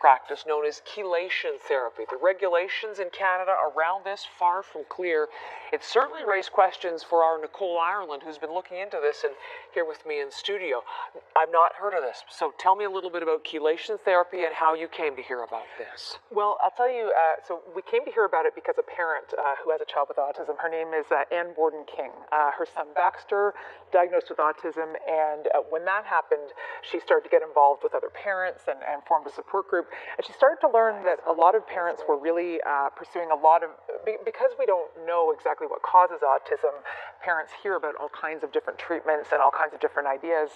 practice known as chelation therapy. The regulations in Canada around this far from clear. It certainly raised questions for our Nicole Ireland, who's been looking into this and here with me in studio. I've not heard of this, so tell me a little bit about chelation therapy and how you came to hear about this. Well, I'll tell you, so we came to hear about it because a parent who has a child with autism, her name is Ann Borden-King. Her son Baxter diagnosed with autism, and when that happened, she started to get involved with other parents and formed a support group. And she started to learn that a lot of parents were really pursuing a lot of, because we don't know exactly what causes autism, parents hear about all kinds of different treatments and all kinds of different ideas,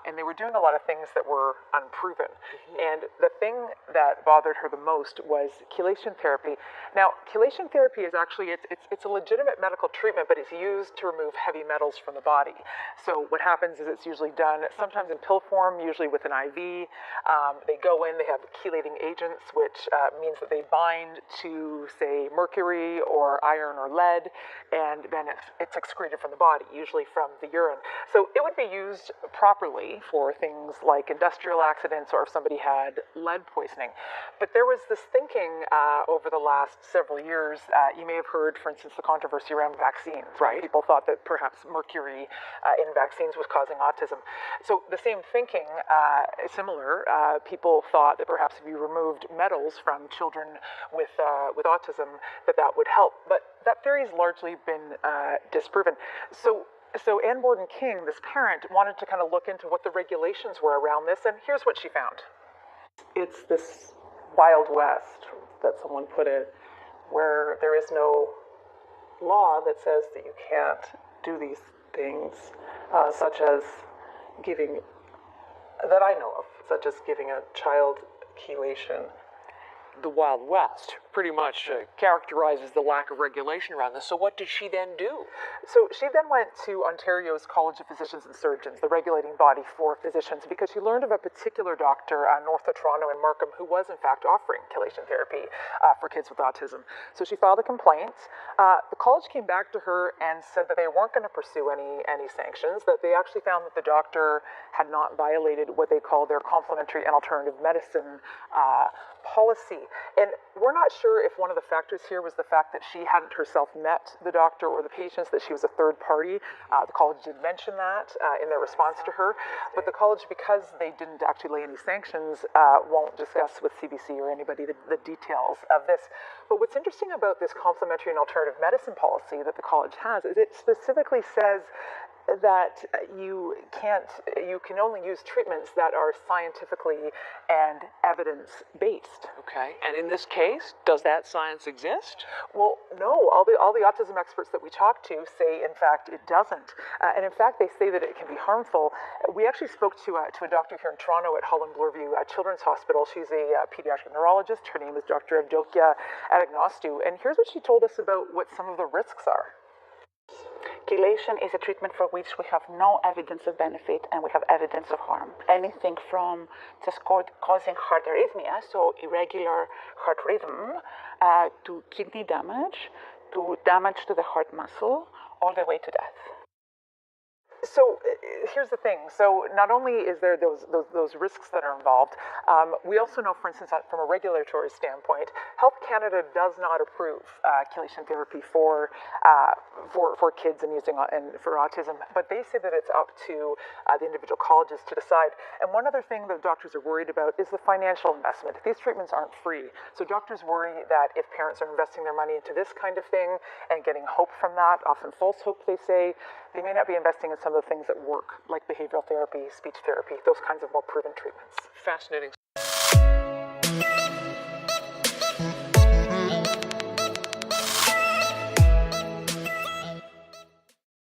and they were doing a lot of things that were unproven. And the thing that bothered her the most was chelation therapy. Now, chelation therapy is actually, it's a legitimate medical treatment, but it's used to remove heavy metals from the body. So what happens is it's usually done sometimes in pill form, usually with an IV. They go in, they have chelating agents, which means that they bind to, say, mercury or iron or lead, and then it's excreted from the body, usually from the urine. So it would be used properly for things like industrial accidents or if somebody had lead poisoning. But there was this thinking over the last several years. You may have heard, for instance, the controversy around vaccines. Right. People thought that perhaps mercury in vaccines was causing autism. So the same thinking, similar, people thought that perhaps if you removed metals from children with autism, that would help. But that theory has largely been disproven. So Ann Borden-King, this parent, wanted to kind of look into what the regulations were around this, and here's what she found. It's this Wild West, that someone put it, where there is no law that says that you can't do these things, such as giving, that I know of, such as giving a child chelation. The Wild West pretty much characterizes the lack of regulation around this. So what did she then do? So she then went to Ontario's College of Physicians and Surgeons, the regulating body for physicians, because she learned of a particular doctor north of Toronto in Markham who was in fact offering chelation therapy for kids with autism. So she filed a complaint. The college came back to her and said that they weren't going to pursue any sanctions, that they actually found that the doctor had not violated what they call their complementary and alternative medicine policy. And we're not sure if one of the factors here was the fact that she hadn't herself met the doctor or the patients, that she was a third party. The college did mention that in their response to her, but the college, because they didn't actually lay any sanctions, won't discuss with CBC or anybody the details of this. But what's interesting about this complementary and alternative medicine policy that the college has is it specifically says that you can only use treatments that are scientifically and evidence-based. Okay, and in this case, does that science exist? Well, no. All the autism experts that we talk to say, in fact, it doesn't. And in fact, they say that it can be harmful. We actually spoke to a doctor here in Toronto at Holland Bloorview Children's Hospital. She's a pediatric neurologist. Her name is Dr. Avdokia Adagnostou. And here's what she told us about what some of the risks are. Chelation is a treatment for which we have no evidence of benefit and we have evidence of harm. Anything from just causing heart arrhythmia, so irregular heart rhythm, to kidney damage, to damage to the heart muscle, all the way to death. So here's the thing. So not only is there those risks that are involved, we also know, for instance, from a regulatory standpoint, Health Canada does not approve chelation therapy for kids and for autism, but they say that it's up to the individual colleges to decide. And one other thing that doctors are worried about is the financial investment. These treatments aren't free, so doctors worry that if parents are investing their money into this kind of thing and getting hope from that, often false hope, they say, they may not be investing in some of the things that work, like behavioral therapy, speech therapy, those kinds of more proven treatments. Fascinating